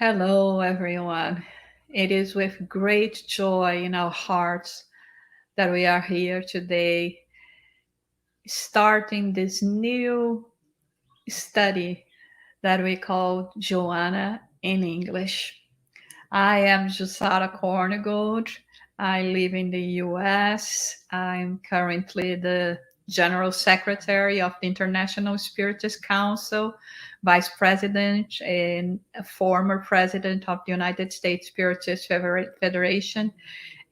Hello, everyone. It is with great joy in our hearts that we are here today, starting this new study that we call Joanna in English. I am Jussara Korngold. I live in the US. I'm currently the General Secretary of the International Spiritist Council, Vice President, and a former President of the United States Spiritist Federation.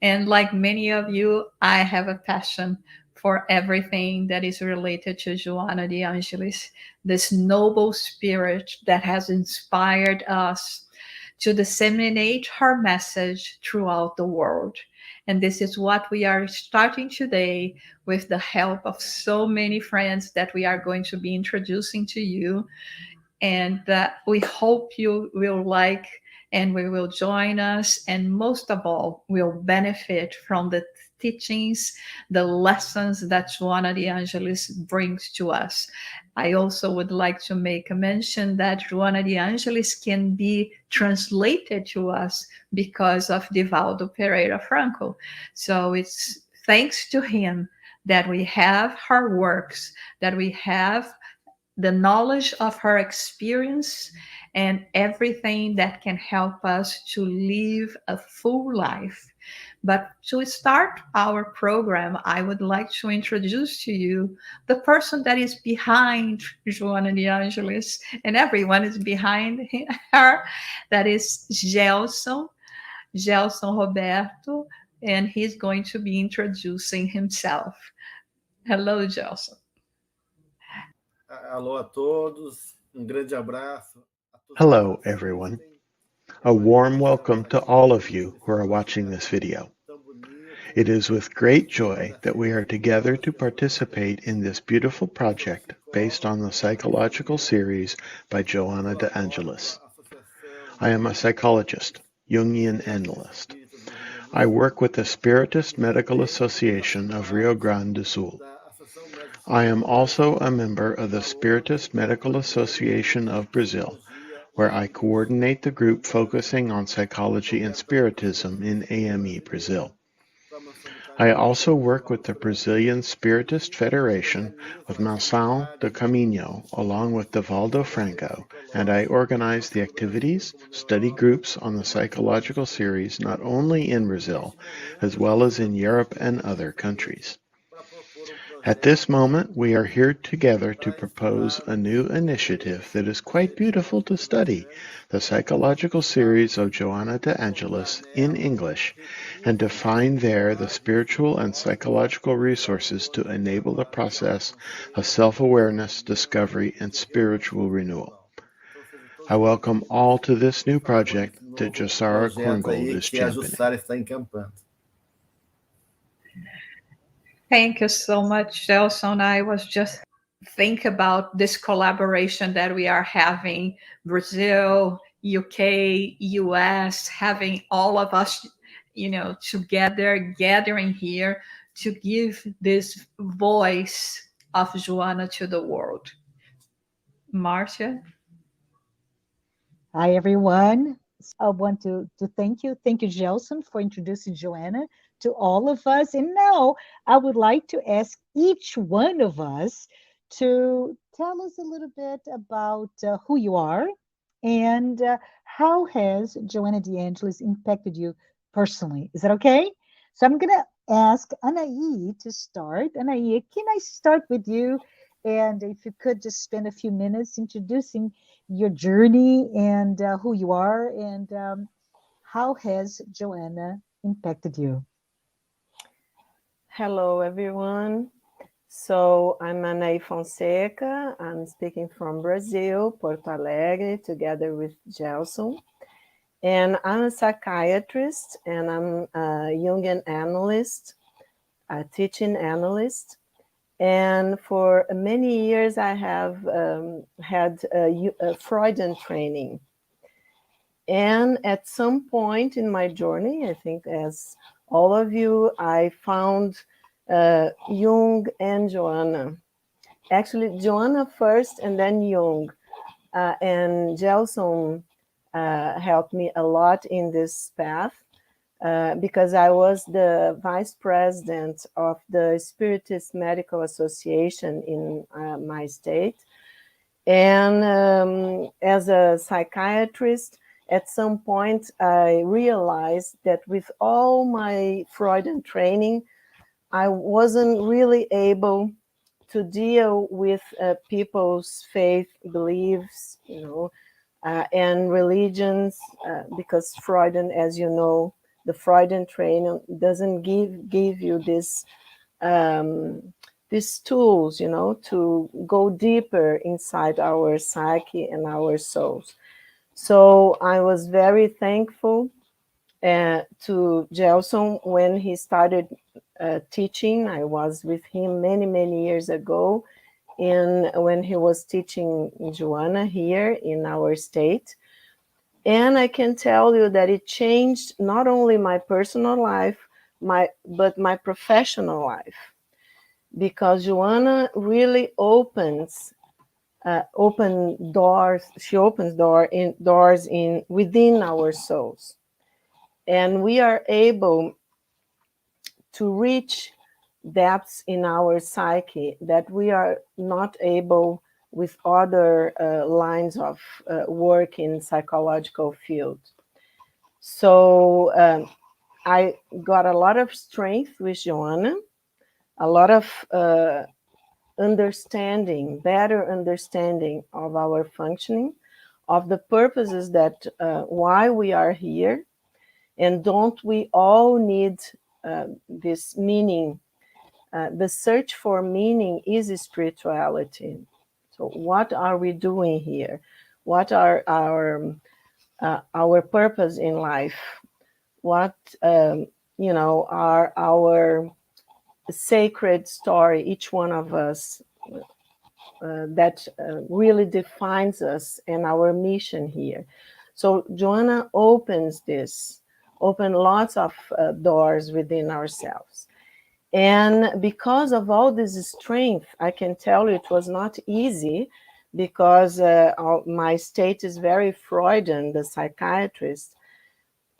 And like many of you, I have a passion for everything that is related to Joanna de Angelis, this noble spirit that has inspired us to disseminate her message throughout the world. And this is what we are starting today with the help of so many friends that we are going to be introducing to you. And we hope you will like and we will join us. And most of all, will benefit from the teachings, the lessons that Joanna de Angelis brings to us. I also would like to make a mention that Joanna de Angelis can be translated to us because of Divaldo Pereira Franco. So it's thanks to him that we have her works, that we have the knowledge of her experience and everything that can help us to live a full life. But to start our program, I would like to introduce to you the person that is behind Joanna de Angelis, and everyone is behind her. That is Gelson Roberto, and he's going to be introducing himself. Hello, Gelson. Alô a todos, grande abraço. Hello, everyone. A warm welcome to all of you who are watching this video. It is with great joy that we are together to participate in this beautiful project based on the psychological series by Joanna de Angelis. I am a psychologist, Jungian analyst. I work with the Spiritist Medical Association of Rio Grande do Sul. I am also a member of the Spiritist Medical Association of Brazil, where I coordinate the group focusing on psychology and spiritism in AME Brazil. I also work with the Brazilian Spiritist Federation with Mação de Caminho, along with Divaldo Franco, and I organize the activities, study groups on the psychological series not only in Brazil, as well as in Europe and other countries. At this moment, we are here together to propose a new initiative that is quite beautiful to study, the psychological series of Joanna de Angelis in English, and to find there the spiritual and psychological resources to enable the process of self-awareness, discovery, and spiritual renewal. I welcome all to this new project that Jussara Korngold is championing. Thank you so much, Gelson. I was just think about this collaboration that we are having, Brazil, UK, US, having all of us, together, gathering here to give this voice of Joanna to the world. Marcia? Hi, everyone. I want to thank you. Thank you, Gelson, for introducing Joanna to all of us. And now I would like to ask each one of us to tell us a little bit about who you are and how has Joanna de Angelis impacted you personally. Is that okay? So I'm going to ask Anaí to start. Anaí, can I start with you? And if you could just spend a few minutes introducing your journey and who you are and how has Joanna impacted you? Hello, everyone. So I'm Anaí Fonseca. I'm speaking from Brazil, Porto Alegre, together with Gelson. And I'm a psychiatrist and I'm a Jungian analyst, a teaching analyst. And for many years, I have had a Freudian training. And at some point in my journey, I think as all of you, I found Jung and Joanna. Actually, Joanna first and then Jung. And Gelson helped me a lot in this path. Because I was the vice president of the Spiritist Medical Association in my state. And as a psychiatrist, at some point, I realized that with all my Freudian training, I wasn't really able to deal with people's faith, beliefs, and religions, because Freudian, as you know, the Freudian training doesn't give you this these tools, to go deeper inside our psyche and our souls. So I was very thankful to Gelson when he started teaching. I was with him many, many years ago, when he was teaching Joanna here in our state. And I can tell you that it changed not only my personal life, but my professional life, because Joanna really opens doors. She opens doors within our souls, and we are able to reach depths in our psyche that we are not able with other lines of work in psychological field. So I got a lot of strength with Joanna, a lot of better understanding of our functioning, of the purposes that why we are here, and don't we all need this meaning? The search for meaning is spirituality. So what are we doing here? What are our purpose in life? What are our sacred story, each one of us, that really defines us and our mission here. So Joanna open lots of doors within ourselves. And because of all this strength, I can tell you it was not easy, because my state is very Freudian, the psychiatrist.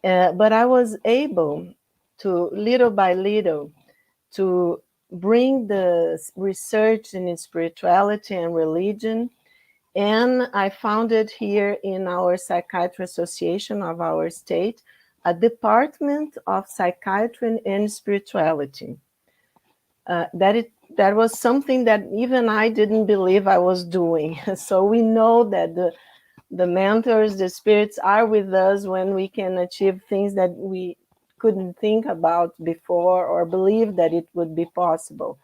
But I was able to, little by little, to bring the research in spirituality and religion. And I founded here in our Psychiatry Association of our state a department of psychiatry and spirituality. That was something that even I didn't believe I was doing. So we know that the mentors, the spirits are with us when we can achieve things that we couldn't think about before or believe that it would be possible.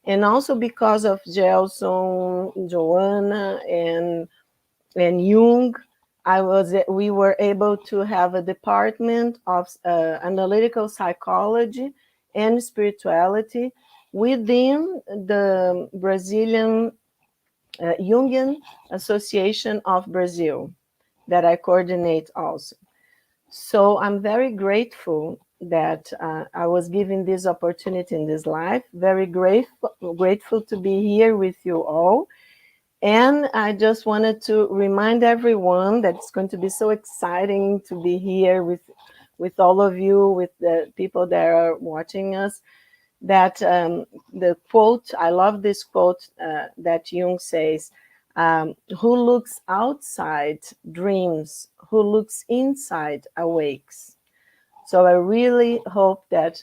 And also because of Gelson, Joanna, and Jung, we were able to have a department of analytical psychology and spirituality within the Brazilian Jungian Association of Brazil, that I coordinate also. So I'm very grateful that I was given this opportunity in this life. Very grateful to be here with you all. And I just wanted to remind everyone that it's going to be so exciting to be here with all of you, with the people that are watching us, that the quote, I love this quote that Jung says, who looks outside dreams, who looks inside awakes. So I really hope that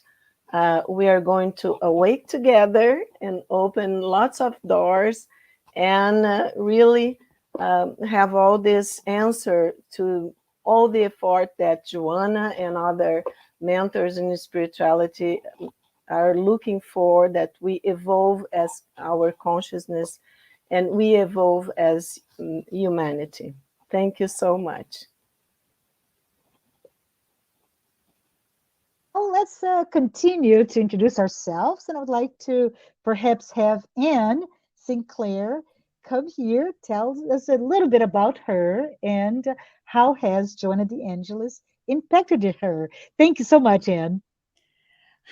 we are going to awake together and open lots of doors and really have all this answer to all the effort that Joanna and other mentors in spirituality are looking for, that we evolve as our consciousness and we evolve as humanity. Thank you so much. Well, let's continue to introduce ourselves, and I would like to perhaps have Anne Sinclair come here, tell us a little bit about her and how has Joanna de Angelis impacted her. Thank you so much, Anne.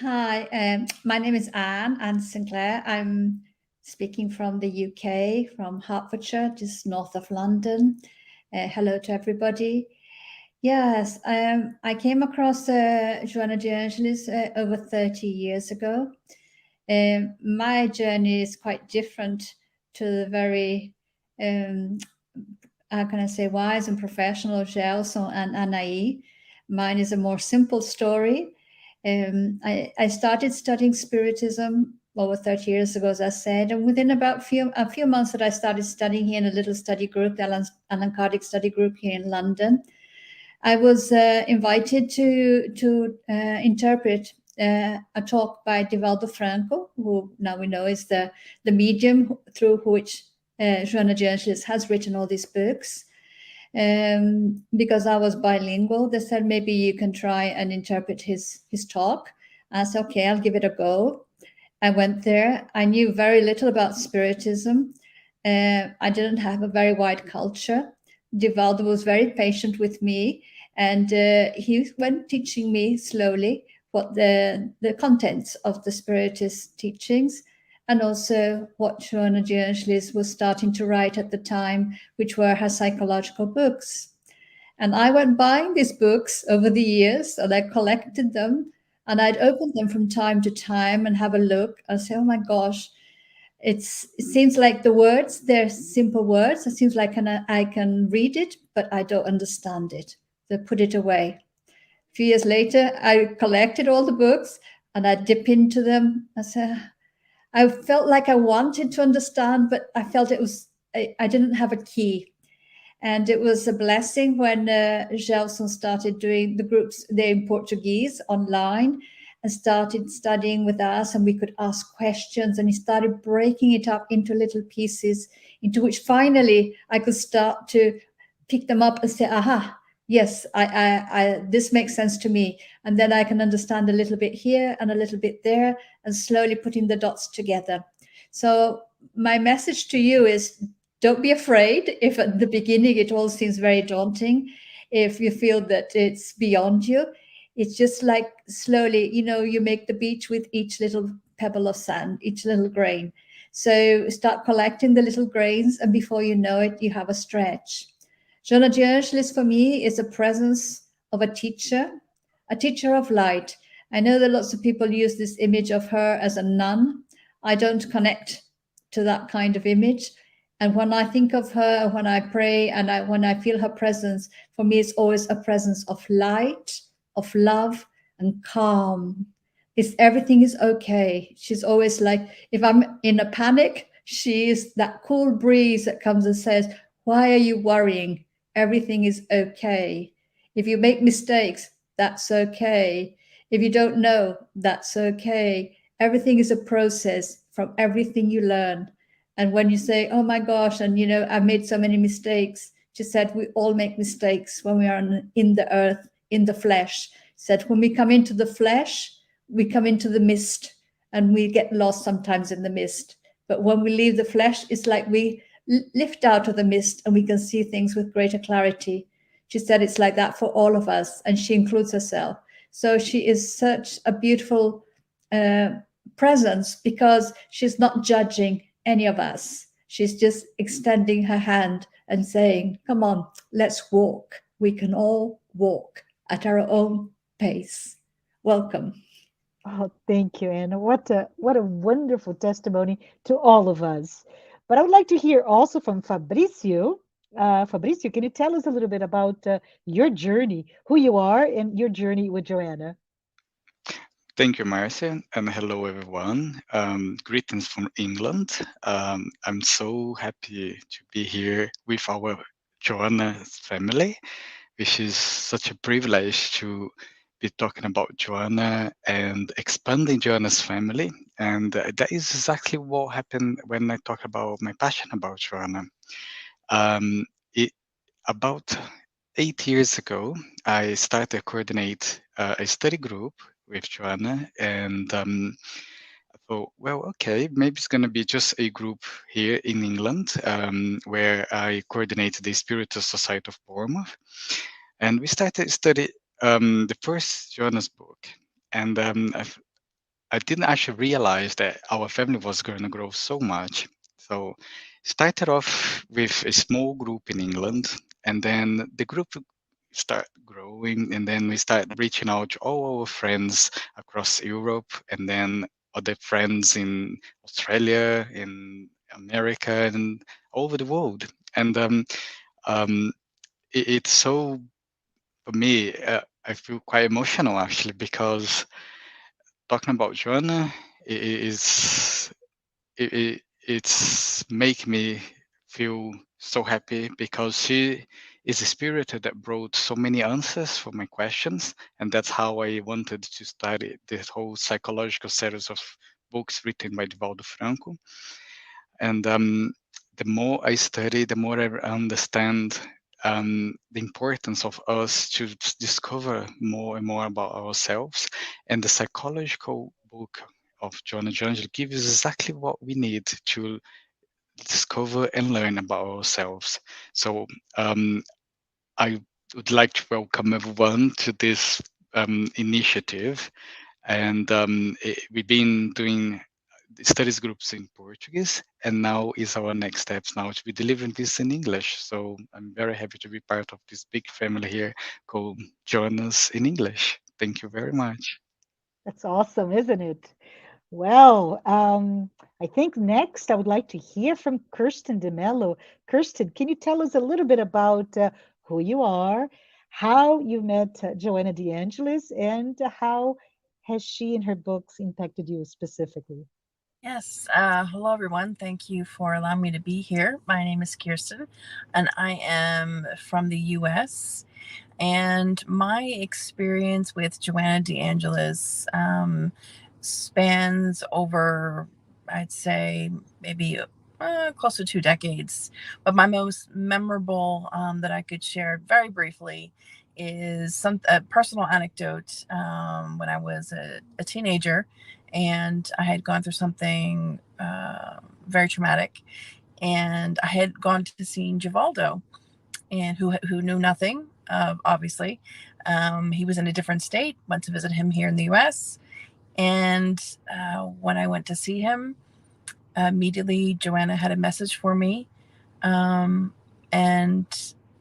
Hi, my name is Anne Sinclair. I'm speaking from the UK, from Hertfordshire, just north of London. Hello to everybody. Yes, I came across Joanna de Angelis over 30 years ago. My journey is quite different to the very, how can I say, wise and professional Gelson and Anaï. Mine is a more simple story. I started studying Spiritism over 30 years ago, as I said, and within about a few months that I started studying here in a little study group, the Alan Kardec study group here in London, I was invited to interpret a talk by Divaldo Franco, who now we know is the medium through which Joanna de Angelis has written all these books. Because I was bilingual, they said maybe you can try and interpret his talk. I said, okay, I'll give it a go. I went there. I knew very little about Spiritism. I didn't have a very wide culture. Divaldo was very patient with me, and he went teaching me slowly what the contents of the Spiritist teachings, and also what Joanna de Angelis was starting to write at the time, which were her psychological books. And I went buying these books over the years, and I collected them, and I'd open them from time to time and have a look and say, oh my gosh, it seems like the words, they're simple words. It seems like I can read it, but I don't understand it. So put it away. A few years later, I collected all the books and I dip into them. I felt like I wanted to understand, but I felt I didn't have a key. And it was a blessing when Gelson started doing the groups there in Portuguese online, and started studying with us, and we could ask questions, and he started breaking it up into little pieces, into which finally I could start to pick them up and say, aha, yes, this makes sense to me. And then I can understand a little bit here and a little bit there, and slowly putting the dots together. So my message to you is, don't be afraid if at the beginning it all seems very daunting, if you feel that it's beyond you. It's just like slowly, you make the beach with each little pebble of sand, each little grain. So start collecting the little grains, and before you know it, you have a stretch. Joanna de Angelis for me is a presence of a teacher of light. I know that lots of people use this image of her as a nun. I don't connect to that kind of image. And when I think of her, when I pray, and when I feel her presence, for me, it's always a presence of light, of love, and calm. Everything is okay. She's always like, if I'm in a panic, she is that cool breeze that comes and says, why are you worrying? Everything is okay. If you make mistakes, that's okay. If you don't know, that's okay. Everything is a process from everything you learn. And when you say, oh my gosh, and I made so many mistakes, she said, we all make mistakes when we are in the earth, in the flesh. Said, when we come into the flesh, we come into the mist, and we get lost sometimes in the mist. But when we leave the flesh, it's like we lift out of the mist and we can see things with greater clarity. She said it's like that for all of us, and she includes herself. So she is such a beautiful presence, because she's not judging any of us. She's just extending her hand and saying, come on, let's walk. We can all walk at our own pace. Welcome. Oh, thank you, Anna. What a wonderful testimony to all of us. But I would like to hear also from Fabricio. Fabricio, can you tell us a little bit about your journey, who you are, and your journey with Joanna? Thank you, Marcia, and hello, everyone. Greetings from England. I'm so happy to be here with our Joanna's family, which is such a privilege to be talking about Joanna and expanding Joanna's family. And that is exactly what happened when I talk about my passion about Joanna. About 8 years ago, I started to coordinate a study group with Joanna, and I thought, well, okay, maybe it's going to be just a group here in England, where I coordinate the Spiritist Society of Bournemouth, and we started to study the first Joanna's book, and I didn't actually realize that our family was going to grow so much. So started off with a small group in England, and then the group start growing, and then we start reaching out to all our friends across Europe, and then other friends in Australia, in America, and all over the world. And it's so, for me, I feel quite emotional actually, because talking about Joanna is it's make me feel so happy, because she is a spirit that brought so many answers for my questions, and that's how I wanted to study this whole psychological series of books written by Divaldo Franco. And the more I study, the more I understand the importance of us to discover more and more about ourselves. And the psychological book of Joanna de Angelis gives us exactly what we need to discover and learn about ourselves. So I would like to welcome everyone to this initiative. And we've been doing studies groups in Portuguese, and now is our next steps now to be delivering this in English. So I'm very happy to be part of this big family here called Join Us in English. Thank you very much. That's awesome, isn't it? Well, I think next I would like to hear from Kirsten de Mello. Kirsten, can you tell us a little bit about who you are, how you met Joanna de Angelis, and how has she and her books impacted you specifically? Yes. Hello, everyone. Thank you for allowing me to be here. My name is Kirsten, and I am from the U.S. And my experience with Joanna de Angelis spans over, I'd say, maybe close to 2 decades. But my most memorable that I could share very briefly is a personal anecdote. When I was a teenager, and I had gone through something very traumatic, and I had gone to see Givaldo, and who knew nothing, obviously. He was in a different state. Went to visit him here in the U.S., and when I went to see him, immediately Joanna had a message for me, and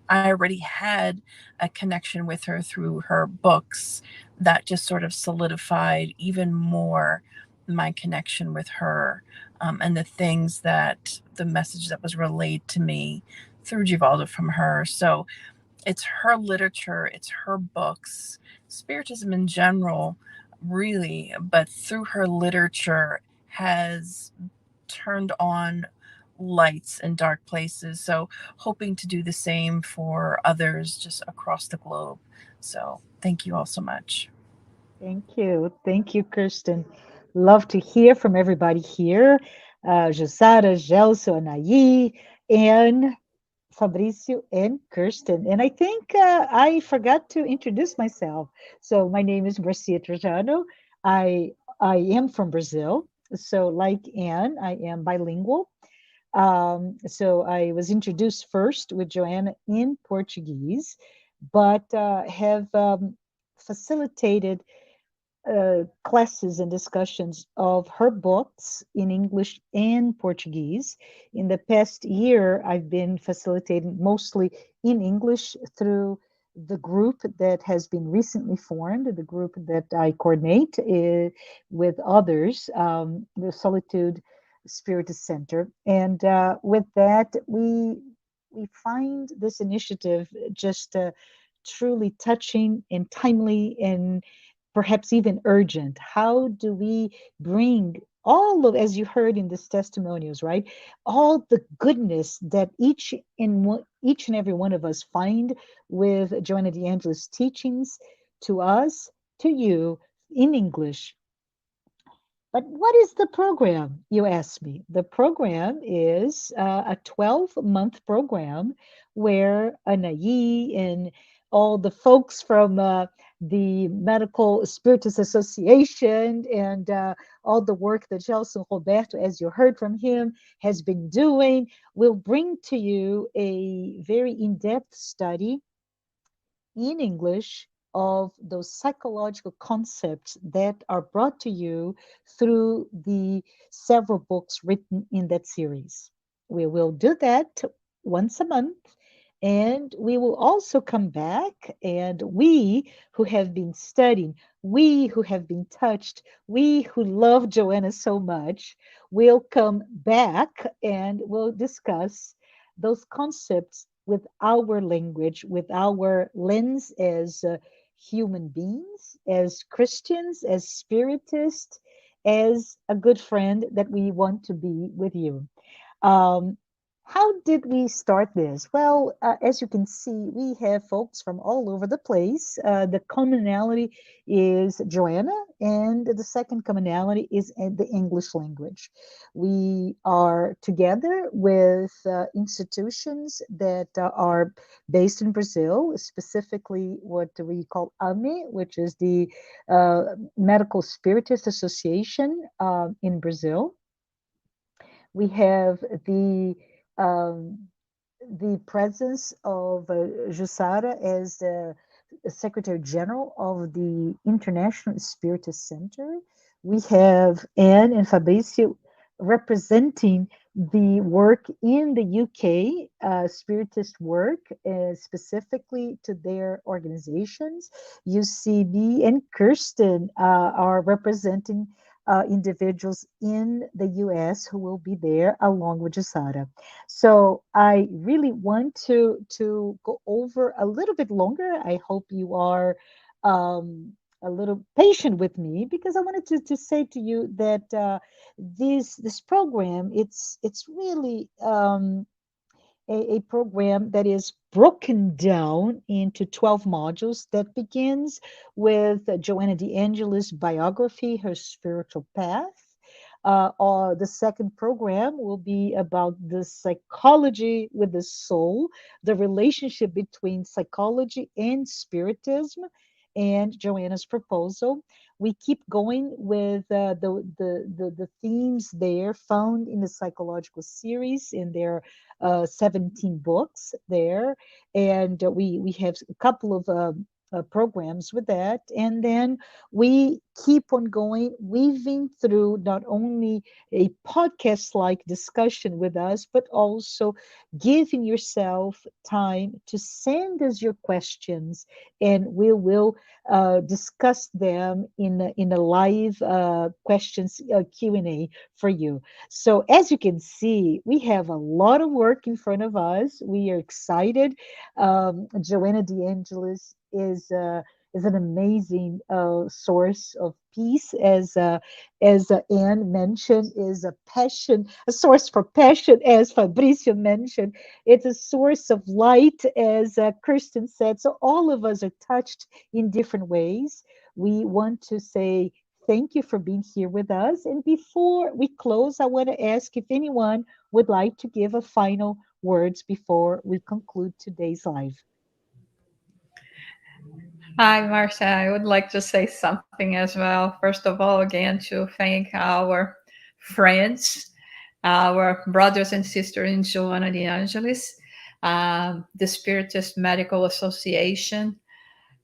I already had a connection with her through her books that just sort of solidified even more my connection with her, and the message that was relayed to me through Givaldo from her. So it's her literature, it's her books, Spiritism in general, really, but through her literature has turned on lights in dark places. So hoping to do the same for others just across the globe. So thank you all so much. Thank you. Thank you, Kirsten. Love to hear from everybody here. Jussara, Gelson, Anaí, and Fabricio and Kirsten. And I think I forgot to introduce myself. So my name is Marcia Trajano. I am from Brazil. So like Anne, I am bilingual. So I was introduced first with Joanna in Portuguese, but have facilitated classes and discussions of her books in English and Portuguese. In the past year, I've been facilitating mostly in English through the group that has been recently formed, the group that I coordinate with others, the Solitude Spiritist Center. And with that, we find this initiative just truly touching and timely and perhaps even urgent. How do we bring all of, as you heard in these testimonials, right? All the goodness that each and every one of us find with Joanna de Angelis' teachings to us, to you in English. But what is the program, you ask me? The program is a 12-month program where Anaí and all the folks from the Medical Spiritist Association and all the work that Gelson Roberto, as you heard from him, has been doing, will bring to you a very in-depth study in English of those psychological concepts that are brought to you through the several books written in that series. We will do that once a month, And we will also come back, and we who have been studying, we who have been touched, we who love Joanna so much, will come back and we'll discuss those concepts with our language, with our lens as human beings, as Christians, as spiritists, as a good friend that we want to be with you. Um, how did we start this? Well, as you can see, we have folks from all over the place. The commonality is Joanna, and the second commonality is the English language. We are together with institutions that are based in Brazil, specifically what we call AME, which is the Medical Spiritist Association in Brazil. We have um, the presence of Jussara as the Secretary General of the International Spiritist Center. We have Anne and Fabricio representing the work in the UK, Spiritist work, specifically to their organizations. UCB and Kirsten are representing individuals in the US who will be there along with Jussara. So I really want to go over a little bit longer. I hope you are a little patient with me, because I wanted to say to you that this program, it's really a program that is broken down into 12 modules that begins with Joanna de Angelis' biography, her spiritual path. Or the second program will be about the psychology with the soul, the relationship between psychology and spiritism, and Joanna's proposal. We keep going with the themes there found in the psychological series in their 17 books there, and we have a couple of programs with that, and then we keep on going, weaving through not only a podcast like discussion with us, but also giving yourself time to send us your questions, and we will discuss them in a live questions Q&A for you. So as you can see, we have a lot of work in front of us. We are excited. Joanna de Angelis is an amazing source of peace, as Anne mentioned, is a passion, a source for passion, as Fabricio mentioned. It's a source of light, as Kirsten said. So all of us are touched in different ways. We want to say thank you for being here with us. And before we close, I want to ask if anyone would like to give a final words before we conclude today's live. Hi, Marcia. I would like to say something as well. First of all, again, to thank our friends, our brothers and sisters in Joanna de Angelis, the Spiritist Medical Association,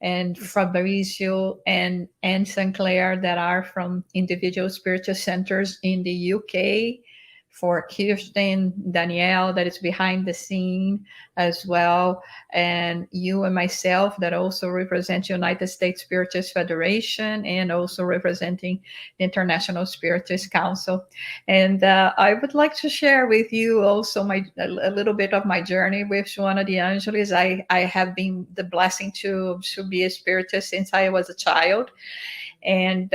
and Fabricio and Anne Sinclair, that are from individual Spiritist centers in the UK, for Kirsten, Danielle, that is behind the scene as well, and you and myself that also represent United States Spiritist Federation, and also representing the International Spiritist Council. And I would like to share with you also a little bit of my journey with Joanna de Angelis. I have been the blessing to be a Spiritist since I was a child. And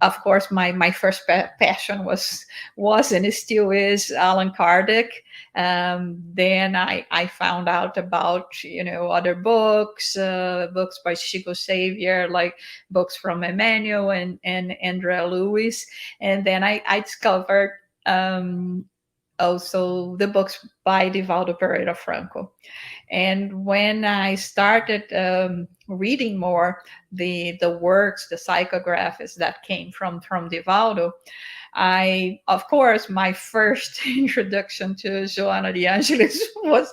of course, my first passion was and still is Allan Kardec. Then I found out about other books, books by Chico Xavier, like books from Emmanuel and Andrea Lewis, and then I discovered also the books by Divaldo Pereira Franco. And when I started reading more the works, the psychographies that came from Divaldo, of course, my first introduction to Joanna de Angelis was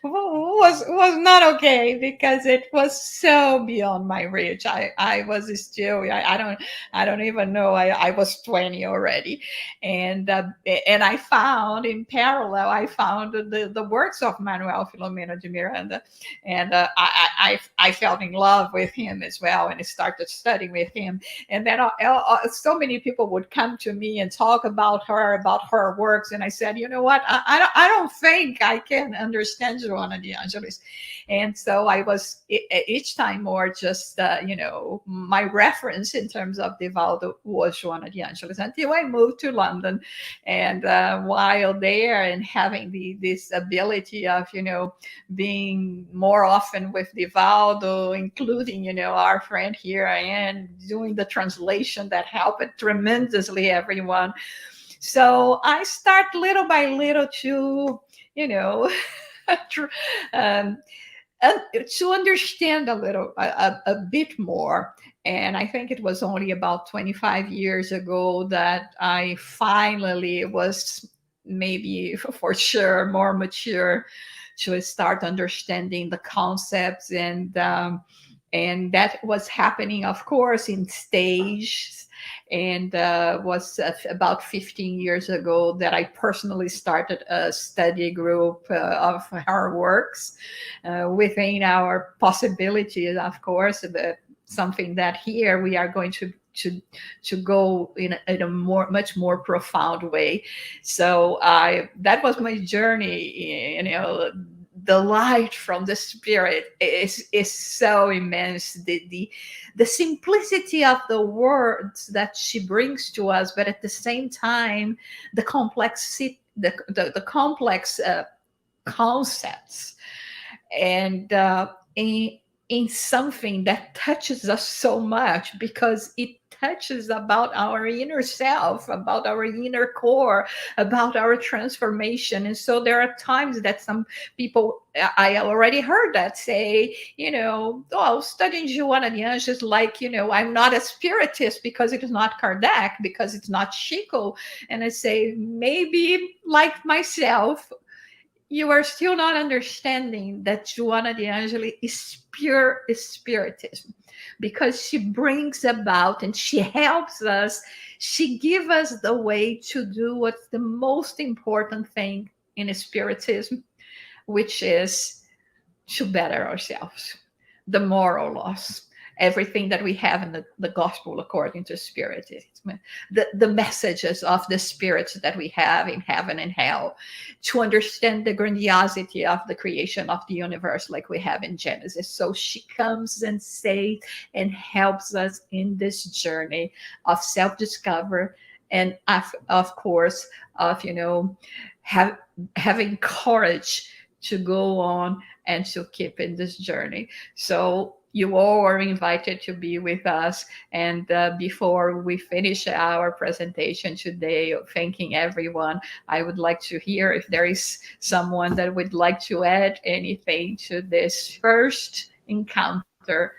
not okay, because it was so beyond my reach. I was still, I don't even know, I was 20 already, and I found in parallel, I found the works of Manuel Filomeno Filomeno de Miranda. And I fell in love with him as well, and I started studying with him. And then so many people would come to me and talk about her works. And I said, you know what? I don't think I can understand Joanna de Angelis. And so I was each time more just, my reference in terms of Divaldo was Joanna de Angelis, until I moved to London. And while there and having this ability of, being more often with Divaldo, including, our friend here, and doing the translation that helped tremendously everyone. So I start little by little to, to understand a bit more. And I think it was only about 25 years ago that I finally was, maybe for sure, more mature to start understanding the concepts. And that was happening, of course, in stages. And was about 15 years ago that I personally started a study group of her works within our possibilities, of course. Something that here we are going to go in a much more profound way. So that was my journey. The light from the Spirit is so immense. The simplicity of the words that she brings to us, but at the same time, the complexity, the complex concepts, and in something that touches us so much, because it touches about our inner self, about our inner core, about our transformation. And so there are times that some people, I already heard that say, studying Joanna de Angelis, like, I'm not a spiritist because it is not Kardec, because it's not Chico. And I say, maybe like myself, you are still not understanding that Joanna de Angelis is pure spiritism, because she brings about and she helps us. She gives us the way to do what's the most important thing in spiritism, which is to better ourselves, the moral laws, everything that we have in the gospel according to Spiritism, the messages of the spirits that we have in heaven and hell, to understand the grandiosity of the creation of the universe like we have in Genesis. So she comes and says and helps us in this journey of self-discovery, and of course of having courage to go on and to keep in this journey. So you all are invited to be with us. And before we finish our presentation today, thanking everyone, I would like to hear if there is someone that would like to add anything to this first encounter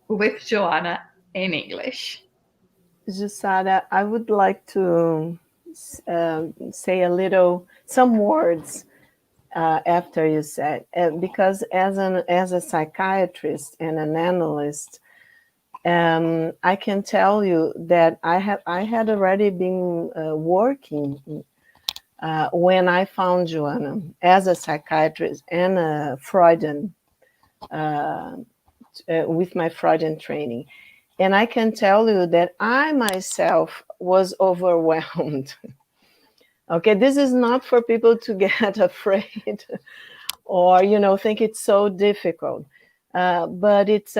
with Joanna in English. Jussara, I would like to say some words after you said, because as a psychiatrist and an analyst, I can tell you that I had already been working when I found Joanna as a psychiatrist and a Freudian, with my Freudian training. And I can tell you that I myself was overwhelmed. Okay, this is not for people to get afraid or, think it's so difficult. But it's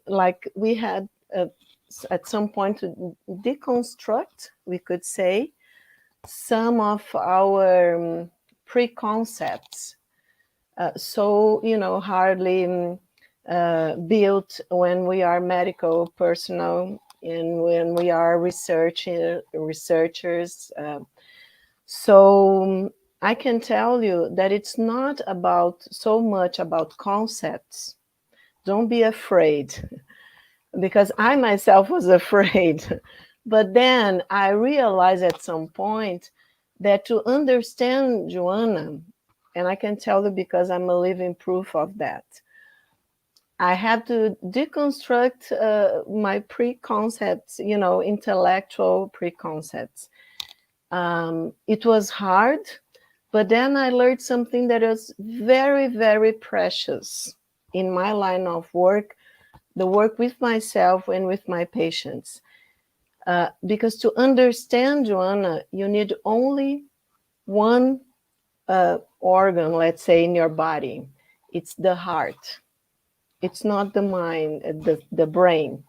like we had at some point to deconstruct, we could say, some of our preconcepts. So, hardly built when we are medical personnel and when we are researchers. So I can tell you that it's not so much about concepts. Don't be afraid, because I myself was afraid. But then I realized at some point that to understand Joanna, and I can tell you because I'm a living proof of that, I had to deconstruct my preconcepts, intellectual preconcepts. It was hard, But then I learned something that is very, very precious in my line of work, the work with myself and with my patients. Because to understand Joanna, you need only one organ, let's say, in your body. It's the heart. It's not the mind, the brain.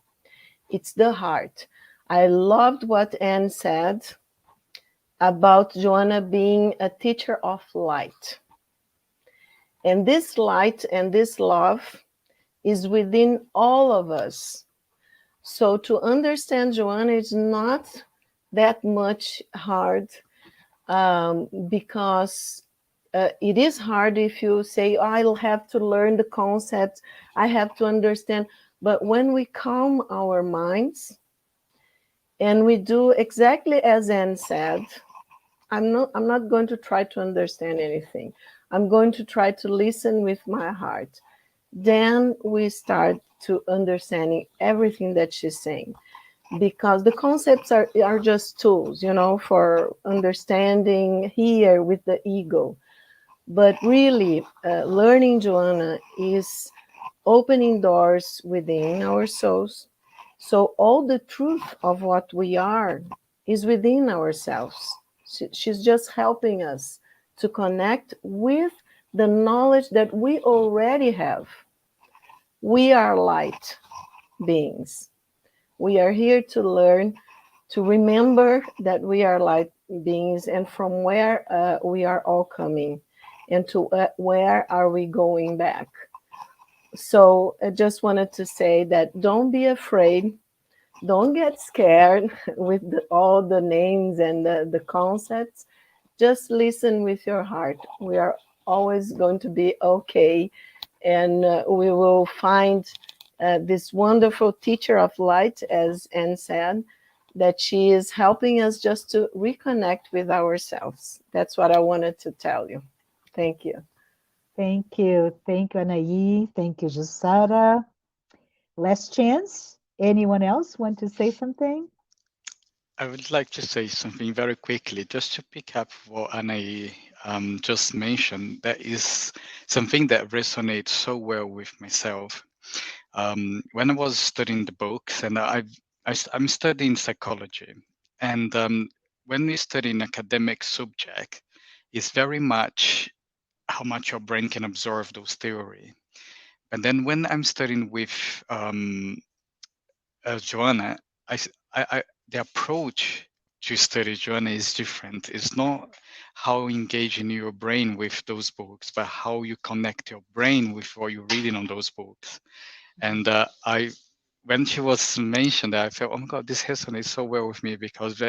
It's the heart. I loved what Anne said about Joanna being a teacher of light. And this light and this love is within all of us. So to understand Joanna is not that much hard, because it is hard if you say, oh, I'll have to learn the concept, I have to understand. But when we calm our minds and we do exactly as Anne said, I'm not going to try to understand anything. I'm going to try to listen with my heart. Then we start to understanding everything that she's saying, because the concepts are just tools, for understanding here with the ego. But really, learning Joanna is opening doors within our souls. So all the truth of what we are is within ourselves. She's just helping us to connect with the knowledge that we already have. We are light beings. We are here to learn, to remember that we are light beings and from where we are all coming, and to where are we going back. So I just wanted to say that don't be afraid. Don't get scared with all the names and the concepts. Just listen with your heart. We are always going to be okay. And we will find this wonderful teacher of light, as Anne said, that she is helping us just to reconnect with ourselves. That's what I wanted to tell you. Thank you. Thank you. Thank you, Anaí. Thank you, Jussara. Last chance. Anyone else want to say something? I would like to say something very quickly, just to pick up what Anna just mentioned. That is something that resonates so well with myself. When I was studying the books, and I'm studying psychology, and when we study an academic subject, it's very much how much your brain can absorb those theory. And then when I'm studying with Joanna, the approach to study Joanna is different. It's not how engaging your brain with those books, but how you connect your brain with what you're reading on those books. And when she was mentioned, I felt, oh my God, this resonates so well with me, because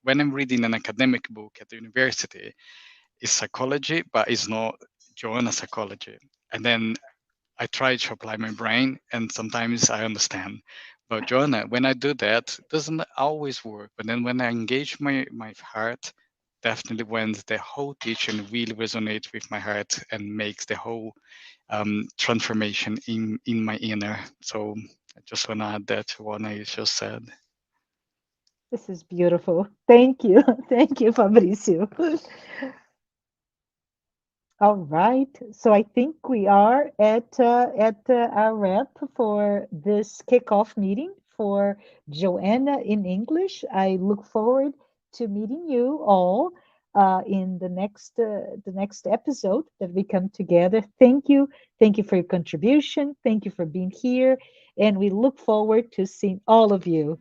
when I'm reading an academic book at the university, it's psychology, but it's not Joanna psychology. And then I try to apply my brain, and sometimes I understand. But Joanna, when I do that, it doesn't always work. But then when I engage my heart, definitely when the whole teaching really resonates with my heart and makes the whole transformation in my inner. So I just want to add that to what I just said. This is beautiful. Thank you. Thank you, Fabricio. All right. So I think we are at our wrap for this kickoff meeting for Joanna in English. I look forward to meeting you all in the next episode that we come together. Thank you. Thank you for your contribution. Thank you for being here. And we look forward to seeing all of you